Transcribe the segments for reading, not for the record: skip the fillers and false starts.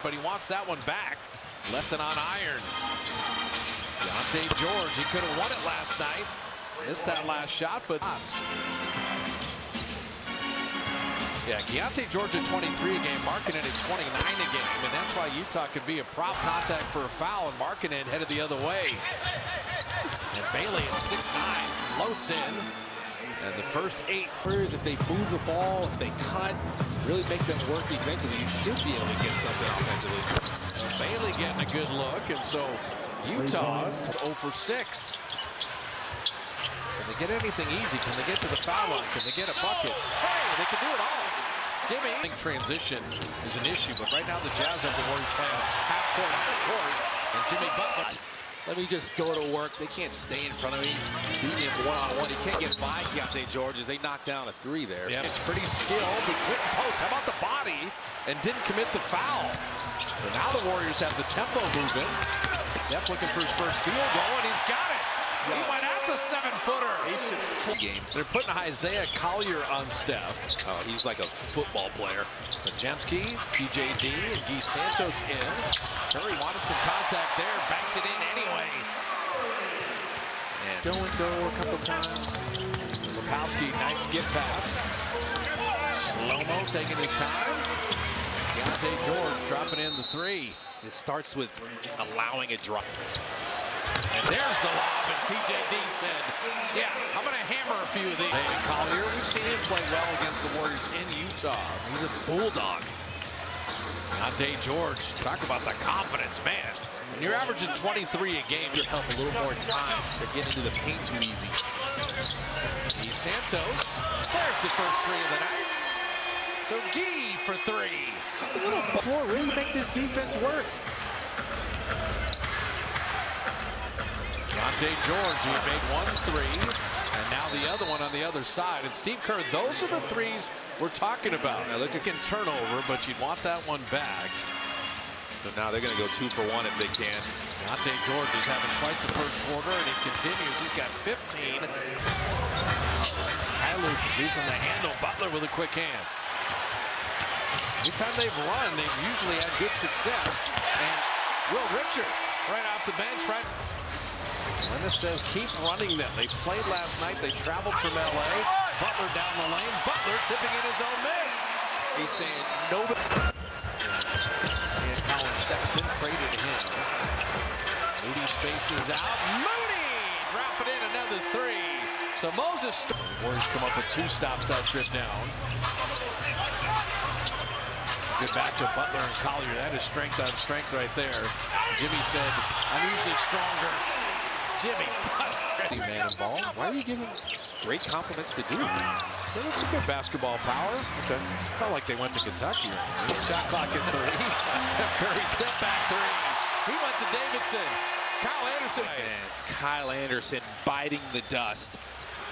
But he wants that one back. Left it on iron. Deontay George, he could have won it last night. Missed that last shot, but yeah, Deontay George at 23 a game, Markkanen at 29 a game, and that's why Utah could be a prop contact for a foul, and Markkanen headed the other way. And Bailey at 6'9", floats in. And the first 8. If they move the ball, if they cut, really make them work defensively, you should be able to get something offensively. So Bailey getting a good look, and so Utah 0 for 6. Can they get anything easy? Can they get to the foul line? Can they get a bucket? Hey, they can do it all. Jimmy. I think transition is an issue, but right now the Jazz have the Warriors playing half court, and Jimmy Butler. Let me just go to work. They can't stay in front of me, beating him one-on-one. He can't get by Deontay George as they knock down a 3 there. Yeah, it's pretty skilled, but couldn't post. How about the body? And didn't commit the foul. So now the Warriors have the tempo moving. Steph looking for his first field goal, and he's got it. He went at the 7-footer. He should game. They're putting Isaiah Collier on Steph. Oh, he's like a football player. Pajemski, TJD, and Guy Santos in. Curry wanted some contact there, banked it in anyway. And go a couple times. Lopowski, nice skip pass. Slow-mo taking his time. Deontay George dropping in the 3. It starts with allowing a drop. And there's the lob, and TJD said, yeah, I'm going to hammer a few of these. And Collier, we've seen him play well against the Warriors in Utah. He's a bulldog. Deontay George, talk about the confidence, man. When you're averaging 23 a game, you help a little more time. They're getting into the paint too easy. Guy Santos, there's the first 3 of the night. So Guy for 3. Just a little before really make this defense work. Deontay George, he made 1 3, and now the other one on the other side. And Steve Kerr, those are the 3s we're talking about. Now look, it can turnover, but you'd want that one back. So now they're going to go 2 for 1 if they can. Deontay George is having quite the first quarter, and he continues. He's got 15. Kylu using the handle. Butler with the quick hands. Anytime they've run, they've usually had good success. And Will Richard right off the bench, right. Lennis says keep running them. They played last night. They traveled from L.A. Butler down the lane. Butler tipping in his own miss. He's saying nobody. And Colin Sexton traded him. Moody spaces out. Moody dropping in another 3. So Moses. Warriors come up with 2 stops that trip down. Good back to Butler and Collier. That is strength on strength right there. Jimmy said, I'm usually stronger. Jimmy Butler. Man involved. Why are you giving great compliments to Duke? It's a good basketball power. Okay. It's not like they went to Kentucky. Shot clock at 3. Steph Curry step back 3. He went to Davidson. Kyle Anderson. And Kyle Anderson biting the dust.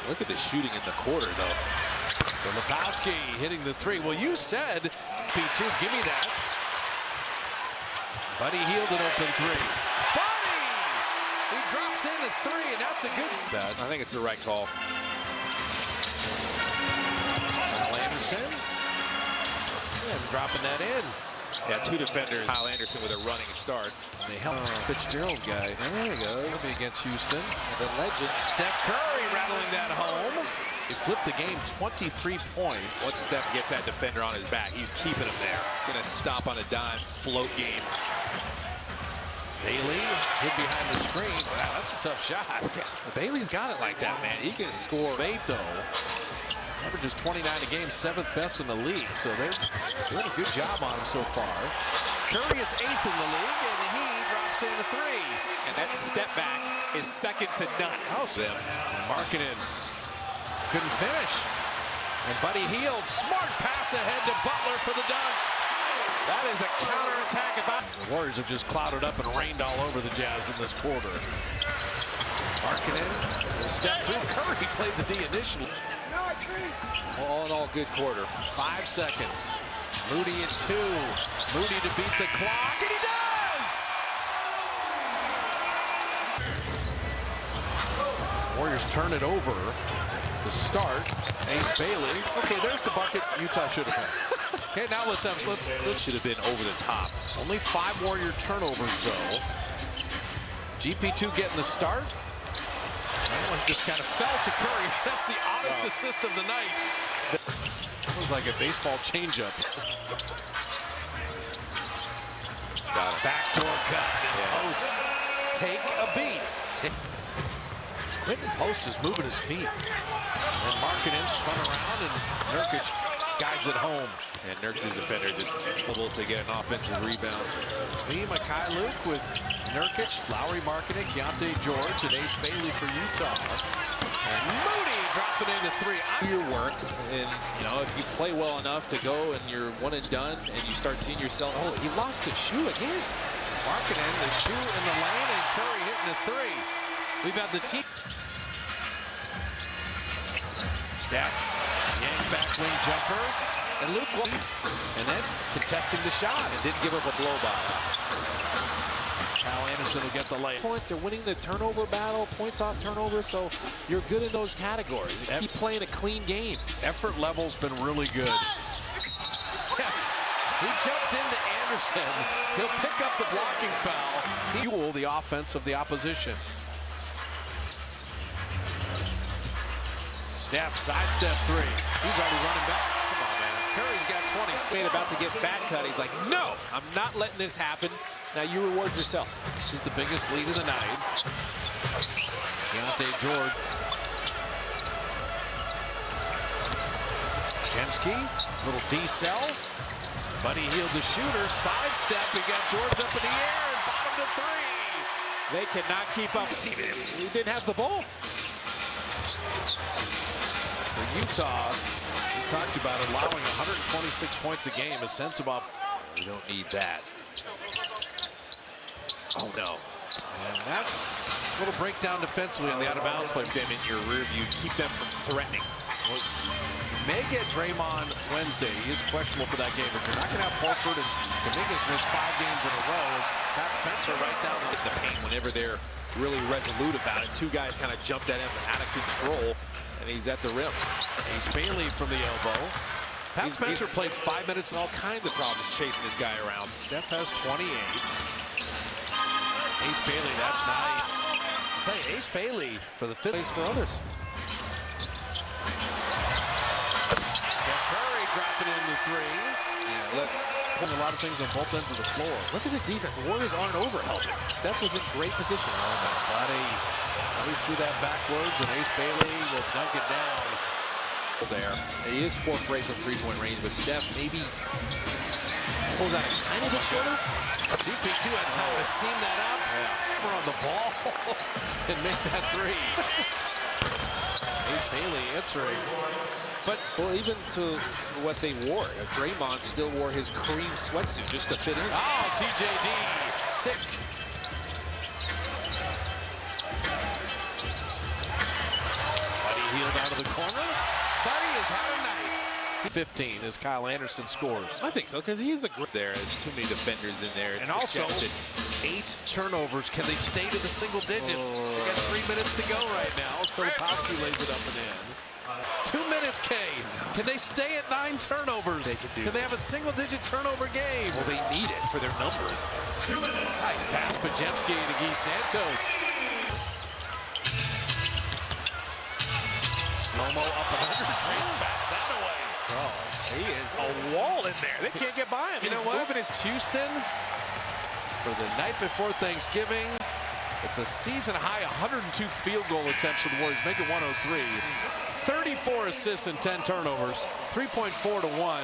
Look at the shooting in the quarter, though. So Lopowski hitting the 3. Well, you said P2, give me that. Buddy Hield an open 3. Buddy! He drops in at 3, and that's a good stat. I think it's the right call. Kyle Anderson. And dropping that in. Yeah, 2 defenders. Kyle Anderson with a running start. And they help Fitzgerald guy. There he goes. He'll be against Houston. The legend. Steph Curry rattling that home. They flipped the game 23 points. Once Steph gets that defender on his back, he's keeping him there. He's going to stop on a dime, float game. Bailey hid behind the screen. Wow, that's a tough shot. Bailey's got it like that, man. He can score. Bait, though. Averages 29 a game, 7th best in the league. So they're doing a good job on him so far. Curry is 8th in the league, and he drops in a 3. And that step back is second to none. House them. Markkanen couldn't finish. And Buddy Hield, smart pass ahead to Butler for the dunk. That is a counterattack. The Warriors have just clouded up and rained all over the Jazz in this quarter. Markkanen will step through. Curry played the D initially. All in all, good quarter. 5 seconds. Moody at 2. Moody to beat the clock, and he does! Warriors turn it over. to start. Ace Bailey. Okay, there's the bucket Utah should have had. Okay, now let's should have been over the top. Only 5 Warrior turnovers though. GP2 getting the start. That one just kind of fell to Curry. That's the honest assist of the night. It was like a baseball changeup. Got it. Backdoor cut. Post. Take a beat. Quentin Post is moving his feet. And Markkanen spun around, and Nurkic guides it home. And Nurkic's defender just able to get an offensive rebound. Svi Mykhailiuk with Nurkic, Lowry, Markkanen, Keontae George, and Ace Bailey for Utah. And Moody dropping into 3. Your work, and you know, if you play well enough to go and you're one and done, and you start seeing yourself, oh, he lost the shoe again. Markkanen, the shoe in the lane, and Curry hitting a 3. We've had the team. Steph, Yang back wing jumper, and Luke, and then contesting the shot and didn't give up a blow by. Kyle Anderson will get the layup. Points are winning the turnover battle, points off turnover, so you're good in those categories. Keep playing a clean game. Effort level's been really good. Steph, he jumped into Anderson. He'll pick up the blocking foul. He will the offense of the opposition. Steph, sidestep 3. He's already running back. Come on, man. Curry's got 20. About to get back cut. He's like, no, I'm not letting this happen. Now you reward yourself. This is the biggest lead of the night. Keontae George. Jemski, little D-cell. Buddy Hield the shooter. Sidestep. We got George up in the air and bottom to 3. They cannot keep up. He didn't have the ball. So Utah, we talked about it, allowing 126 points a game. A sense about we don't need that. Oh no. And that's a little breakdown defensively on the out-of-bounds play. Them in your rear view, keep them from threatening. Well, you may get Draymond Wednesday. He is questionable for that game, but you're not going to have Horford and Dominguez miss 5 games in a row. Pat Spencer right down in the paint whenever they're really resolute about it. 2 guys kind of jumped at him out of control, and he's at the rim. Ace Bailey from the elbow. Pat Spencer played 5 minutes and all kinds of problems chasing this guy around. Steph has 28. Ace Bailey, that's nice. I'll tell you, Ace Bailey for the 5th place for others. Steph Curry dropping in the 3. Yeah, look. Pulling a lot of things on both ends of the floor. Look at the defense. The Warriors aren't overhelping. Steph was in great position. Oh, my buddy. He threw that backwards, and Ace Bailey will dunk it down. There. He is 4th rate from 3-point range, but Steph maybe pulls out a tiny bit shorter. GP2 had time to seam that up. Yeah. On the ball and make that 3. Ace Bailey answering. But well, even to what they wore, Draymond still wore his cream sweatsuit just to fit in. Oh, TJD. Tick. Buddy Hield out of the corner. Buddy has had a night. 15 as Kyle Anderson scores. I think so, because he's the group there. There's too many defenders in there. It's and also, congested. 8 turnovers. Can they stay to the single digits? They got 3 minutes to go right now. Filipowski lays it up and in. 2 minutes, K. Can they stay at 9 turnovers? They can do Can they have a single-digit turnover game? Well, they need it for their numbers. Nice pass, Pajemski to Guy Santos. Slow-mo up 100. Bats that away. Oh, he is a wall in there. They can't get by him. You know what? It's Houston for the night before Thanksgiving. It's a season-high 102 field goal attempts for the Warriors. Make it 103. 34 assists and 10 turnovers. 3.4 to 1.